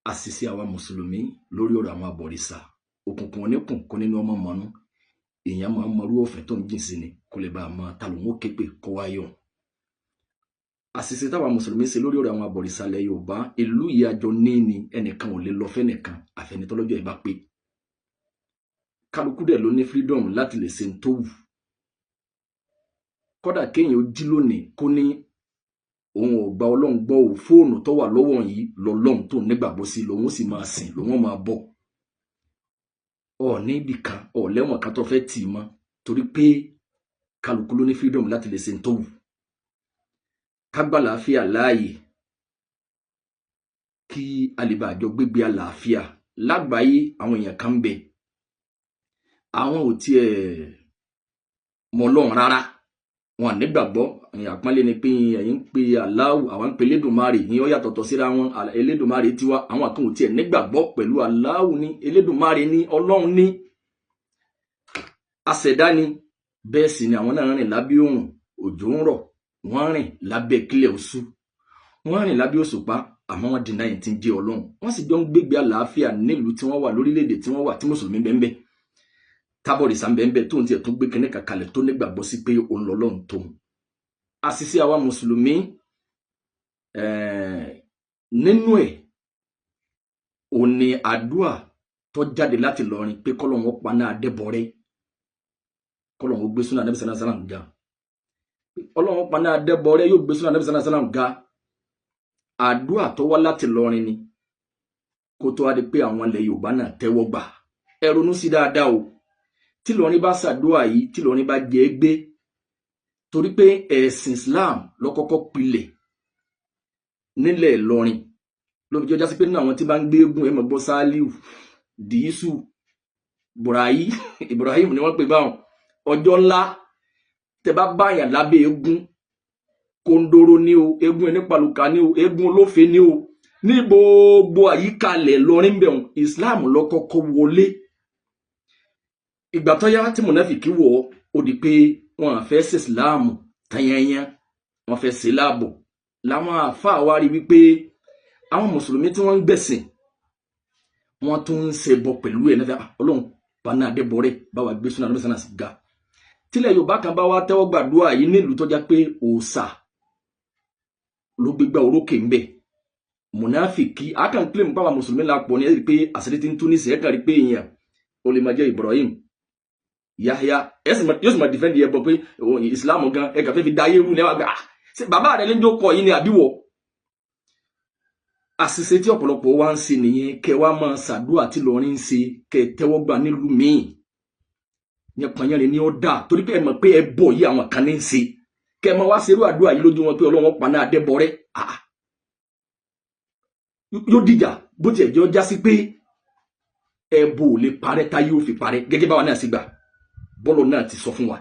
Asise àwa Musulumi lórí ọ̀rọ̀ àwọn Aborisa òkùnkùn oníkùn kò nínú ọmọ mọ́nú èèyàn máa ń mọrú ọ̀fẹ́ tó ń jìn sí ni kó lè bá a máa ta lòun ó képe kó wá yọ̀. Asise táwa Musulumi ṣe lórí ọ̀rọ̀ àwọn Aborisa ilẹ̀ Yorùbá ìlú yìí àjọ ní ni ẹnìkan ò lè lọ fẹ́nìkan àfẹnitọ́lọ́jọ́ ìbá pé kálukú dẹ̀ ló ní freedom láti lè ṣe ń tó wù. Kódà kéèyàn ó jí lónìí kó ní òun ò gba Ọlọ́run gbọ́ ò fóònù tó wà lọ́wọ́ yìí lọ́lọ́run tó nígbàgbọ́ sí lòun ó sì máa sìn lòun máa bọ̀. Ní ibì kan lẹ́wọ̀n kan tó fẹ́ tì í mọ́ torí pé kálukú ló ní freedom láti lè ṣe ń tó wù. Kágbà àlàáfíà láàyè kí alìbàjọ gbégbé àlàáfíà lágbàáyé àwọn èèyàn kan bẹ àwọn ò tiẹ̀ mọ Ọlọ́run rárá wọn nígbàgbọ́ àpọ́nlé ni pé ẹ̀yin ń pe Allahu àwọn ń pe Elédùmarè ní ó yàtọ̀tọ̀ síra wọn. Elédùmarè tiwa àwọn kan ò tiẹ̀ nígbàgbọ́ pẹ̀lú Allahu ní Elédùmarè ní Ọlọ́run ní aṣẹ̀dá ni. Bẹ́ẹ̀ sì ni àwọn náà rìn lábẹ́ òrùn òjò ń rọ̀ wọ́n rìn lábẹ́ kílẹ̀ oṣù wọ́n rìn lábẹ́ òṣùpá àmọ́ wọ́n deny tí ń jẹ́ Ọlọ́run. Wọ́n sì jọ ń gbégbé àlàáfíà nílùú tí wọ́n wà lórílẹ̀-èdè tí wọ́n wà tí Mùsùlùmí bẹ́ẹ̀ tábọ̀rìsà bẹ́ẹ̀ tó ń tiẹ̀ tó gbé kíní kàkàlẹ̀ tó nígbàgbọ́ sí pé òun lọ́lọ́run tó. Asise àwa Mùsùlùmí nínú ẹ̀ òun ni àdúà tó jáde láti Ìlọrin pé kọ́lọ́hun ó paná Adébọ̀rẹ́ kọ́lọ́hun ó gbé súnà Ànábì sallallahu alaihi wasallam ga. Ọlọ́hun ó paná Adébọ̀rẹ́ yóò gbé súnà Ànábì sallallahu alaihi wasallam ga. Àdúà tó wá láti Ìlọrin ni kó tó wá di pé àwọn ilẹ̀ Yorùbá náà tẹ́wọ́ gbà. Ẹ ronú sí dáadáa o. Tí Ìlọrin bá ṣàdúà yìí tí Ìlọrin bá jẹ́ gbé torí pé ẹ̀sìn Islam ló kọ́kọ́ pilẹ̀ nílẹ̀ Ìlọrin ló fi jẹ́ jásí pé nínú àwọn tí bá ń gbé eégún ẹ máa gbọ́ Sálíù Dìísù Ibrahim ni wọ́n pè báwọn ọjọ́ ńlá tẹ bá báyàn lábẹ́ eégún kòndóró ní o eégún ẹni pàlùkà ní o eégún olófe ní o ní gbogbo àyíká ilẹ̀ Ìlọrin bẹ̀rùn Islam ló kọ́kọ́ wọlé. Ìgbà tó yá tí mùnáfìkì wọ̀ ó di pé wọn fẹ́ ṣe Islam tanyanyan wọn fẹ́ ṣe láàbò láwọn àfáà wá rí wípé àwọn Mùsùlùmí tí wọ́n ń gbẹ̀sìn wọ́n tún ń ṣe bọ pẹ̀lú ẹ̀ náà Ọlọ́run paná Adébọ̀rẹ́ báwa gbé súnà Ànábì sallallahu alaihi wasallam ga. Tílẹ̀ Yorùbá kan bá wá tẹ́wọ́ gbàdúrà yìí nílùú tó já pé òòṣà ló gbégbá orókè ń bẹ̀ mùnáfìkì akàn claim pàwọn Mùsùlùmí la pọ̀ ní ẹ̀ rí pé àṣírí ti ń tún ní sẹ́ẹ̀kà rí pé èèyàn ó lè máa jẹ́ Ibrahim Yahya yóò sì máa defend yẹ bọ pé Islam gan ẹ̀ka fẹ́ fi dá ayé rú ní ẹwà gbà ṣe bàbá rẹ̀ lẹ́jọ́ kọ yìí ni àbíwọ̀. Àṣìṣe tí ọ̀pọ̀lọpọ̀ wá ń ṣe nìyẹn kẹ wá máa ṣàdúrà tí Ìlọrin ń ṣe kẹ tẹ́wọ́ gbà nílùú míì yẹn pọ̀nyẹ́rin ni ó dà torí pé ẹ mọ̀ pé ẹ bọ̀ yìí àwọn kan ní ń ṣe kẹ máa wá ṣerú àdúrà yìí lójú wọn pé Ọlọ́run paná Adébọ̀rẹ́ yóò dìjà bó tiẹ̀ jẹ́ ọjà sí pé ẹ bò lè parẹ́ táyé ó fi parẹ́ gẹ́gẹ́ báwa náà sì gbà bọ́lọ̀ náà ti sọ fún wa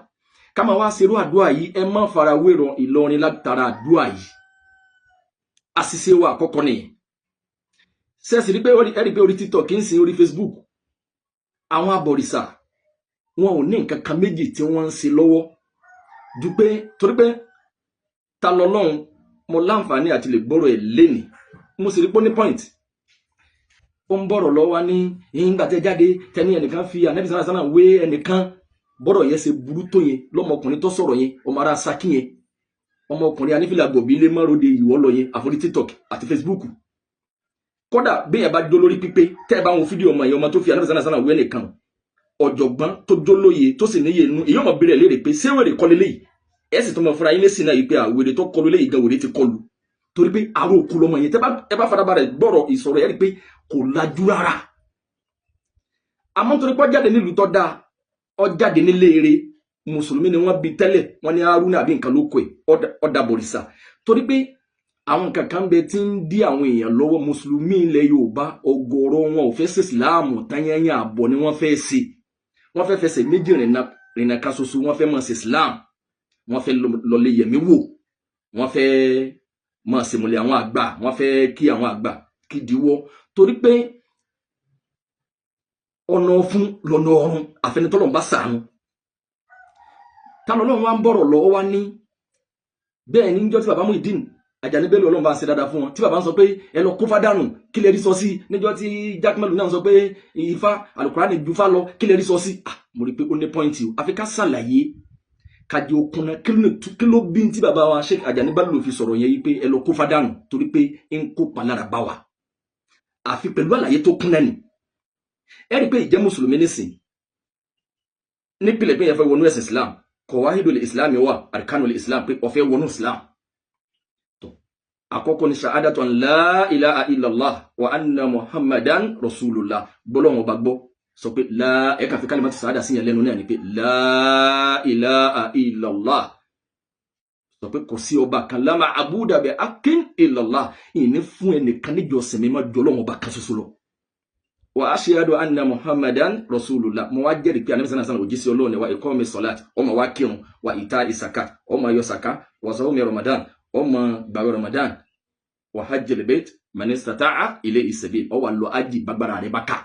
ká máa wá ṣerú àdúrà yìí ẹ má fara wérò Ìlọrin látara àdúrà yìí. Àṣìṣe wa àkọ́kọ́ nìyẹn. Sẹ́ẹ̀sì rí pé ẹ̀rí pé orí TikTok kì í sin orí Facebook àwọn Aborisa wọn ò ní nǹkan kan méjì tí wọ́n ń ṣe lọ́wọ́ ju pé torí pé ta lọ́lọ́run mo láǹfààní àti lè gbọ́rọ̀ ẹ̀ lénìí mo sì rí pé ó ní point ó ń bọ̀rọ̀ lọ́wọ́ ní ìgbà tẹ́ jáde tẹ́ni ẹnìkan fi Ànábì sallallahu alaihi wasallam wé ẹnìkan bọ́rọ̀ yẹn ṣe burú tó yẹn lọ́mọkùnrin tó sọ̀rọ̀ yẹn ọmọ ara Ṣakí yẹn ọmọkùnrin anífìlà gbòbí ilé mọ́ròde ìwọ́ lọ yẹn àforí TikTok àti Facebook. Kódà bí ẹ bá jó lórí pípé tẹ́ ẹ bá wọn fídíò ọmọ yẹn ọmọ tó fi Ànábì sallallahu alaihi wasallam wé nìkan ọ̀jọ̀gbọ́n tó jó lóye tó sì níye inú èyí ọmọ bèrè léèrè pé ṣé wèrè kọlu léyìí ẹ sì tó mọ fúnra yín lé sí náà yìí pé àwèrè tó kọlu léyìí gan wèrè ti kọlu torí pé àrò òkú lọmọ yẹn ẹ bá farabalẹ̀ gbọ́rọ̀ ìsọ̀rọ̀ ẹ rí pé kò lajú rárá. Àmọ́ torí pé ọjáde nílùú tó dáa ọjáde nílé eré Mùsùlùmí ni wọ́n bí tẹ́lẹ̀ wọ́n ní Haruna àbí nǹkan ló kọ ẹ̀ ọ̀dà Aborisa torí pé àwọn nǹkan kan bẹ tí ń dí àwọn èèyàn lọ́wọ́ Mùsùlùmí ilẹ̀ Yorùbá ọ̀gọ̀rọ̀ wọn ò fẹ́ ṣe Islam tányányá àbọ̀ ni wọ́n fẹ́ ṣe wọ́n fẹ́ fẹsẹ̀ méjì rìnà kan ṣoṣo wọ́n fẹ́ máa ṣe Islam wọ́n fẹ́ lọlé yẹ̀mí wò wọ́n fẹ́ máa ṣèmùlẹ̀ àwọn àgbà wọ́n fẹ́ kí àwọn àgbà kí diwọ́ torí pé ọ̀nà ọ̀fun lọ́nà ọ̀run àfẹnitọ́lọ̀ ń bá sàánú. Ta lọ́lọ́run wá ń bọ̀rọ̀ lọ́wọ́ wá ní bẹ́ẹ̀ ní jọ́ tí bàbá Muyideen Àjàní Bello Ọlọ́run bá ṣe dáadáa fún wọn tí bàbá ń sọ pé ẹ lọ kó fádànù kí lè rí sọ sí níjọ́ tí Jamiu náà sọ pé Ifá Al-Qur'ani ju Ifá lọ kí lè rí sọ sí. Mo rí pé ó ní pọ́ìntì o àfi ká ṣàlàyé kájí okun náà kí ló bí tí bàbá wa Sheikh Àjàní Bello fi sọ̀rọ̀ yẹn yìí pé ẹ lọ kó fádànù torí pé ń kó palára bá wa àfi pẹ̀lú àlàyé tó kún náà ni. Ẹ rí pé ìjẹ́ mùsùlùmí nísìn nípìnlẹ̀ pé yẹn fẹ́ wọnú ẹ̀sìn Islam Qawahidul Islam wà Arkanul Islam pé ó fẹ́ wọnú Islam. Àkọ́kọ́ ni shahadatu an la ilaha illallah wa anna Muhammadan rasulullah bọ́lọ́wọ́n bá gbọ́ sọ pé ẹ̀ka fi kalimatu shahada sí yẹn lẹ́nu náà ni pé la ilaha illallah sọ pé kò sí ọba kan la ma'buda bi haqqin illallah ìní fún ẹnìkan níjọsìn mi má jọlọ́wọ́n bá kan ṣoṣo lọ. Wa ashhadu anna Muhammadan rasulullah mo wá jẹ́rìí pé Ànábì sallallahu alaihi wasallam òjíṣẹ́ Ọlọ́run ni wa iqami salat ọmọ wa kírun wa ita'i zakat ọmọ yọ saka wa sawmi Ramadan ọmọ gbààwẹ̀ Ramadan wa hajjil bayt man istata'a ilayhi sabil ó wá lọ aji bagbára rẹ̀ bá ká.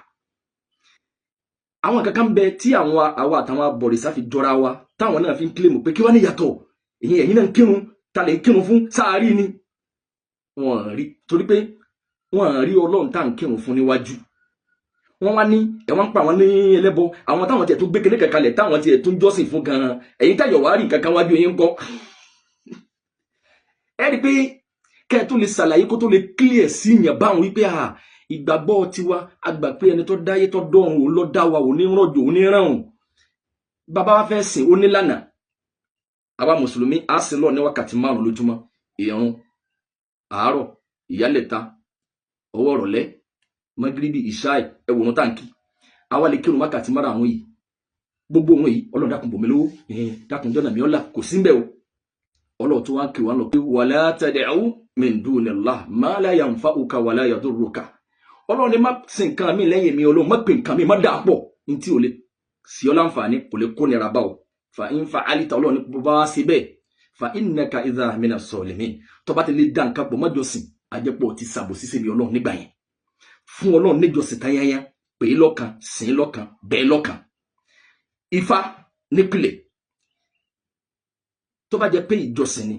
Àwọn kankan bẹ tí àwọn àtàwọn Aborisa fi jọra wa táwọn náà fi ń claim pé kí wá ní yàtọ̀ ẹ̀yin náà ń kírun ta lè ń kírun fún sáàrí ni wọ́n rí torí pé wọ́n rí Ọlọ́run tá ń kírun fún níwájú. Wọ́n wá ní ẹ̀wọ̀n pa àwọn ní ẹlẹ́bọ àwọn táwọn tiẹ̀ tún gbé kékeré kalẹ̀ táwọn tiẹ̀ tún jọ́sìn fún gan-an ẹ̀yin táyọ̀ wá rí kankan wájú yín kọ́. Ẹ rí pé kẹ́ tó lè ṣàlàyé kó tó lè clear sí yàn báwọn wípé ìgbàgbọ́ tiwa àgbà pé ẹni tó dáyé tó dọ́run òun ló dá wa òun ní rọ̀jò òun ní ràn bàbá wa fẹ́ sìn ó ní lànà. Àwa mùsùlùmí á sìn lọ ní wákàtí 5 lójúmọ́ ìrun àárọ̀ ìyálẹ̀ta ọwọ́ rọ̀lẹ́ magribi ìṣáì ẹwọ̀n táǹkì àwa lè kírun wákàtí 5 àwọn yìí gbogbo wọn yìí Ọlọ́run dákun bòmí lówó dákun jọ́nà mi ọ̀la kò sí mbẹ́ o. Ọlọ́run tó wá kí wọ́n lọ pé wala tad'u min dunillah ma la yanfa'uka wala yadurruka. Ọlọ́run ní má sìn nǹkan mi lẹ́yìn mi Ọlọ́run má pè nǹkan mi má dà pọ̀ ní tí ò lè sí ọ láǹfààní kò lè kó nira bá o. Fa in fa'alta Ọlọ́run ní bá wá sí bẹ́ẹ̀ fa innaka idha minas zalimin tó bá ti lè dá nǹkan pọ̀ mọ́jọ́sìn àjẹpọ̀ ti sàbòsí sí mi Ọlọ́run nígbà yẹn fún Ọlọ́run níjọ́sìn tayanya pè é lọ́kan sìn lọ́kan bẹ́ẹ̀ lọ́kan. Ifá nípìlẹ̀ tó bá jẹ́ pé ìjọsìn ni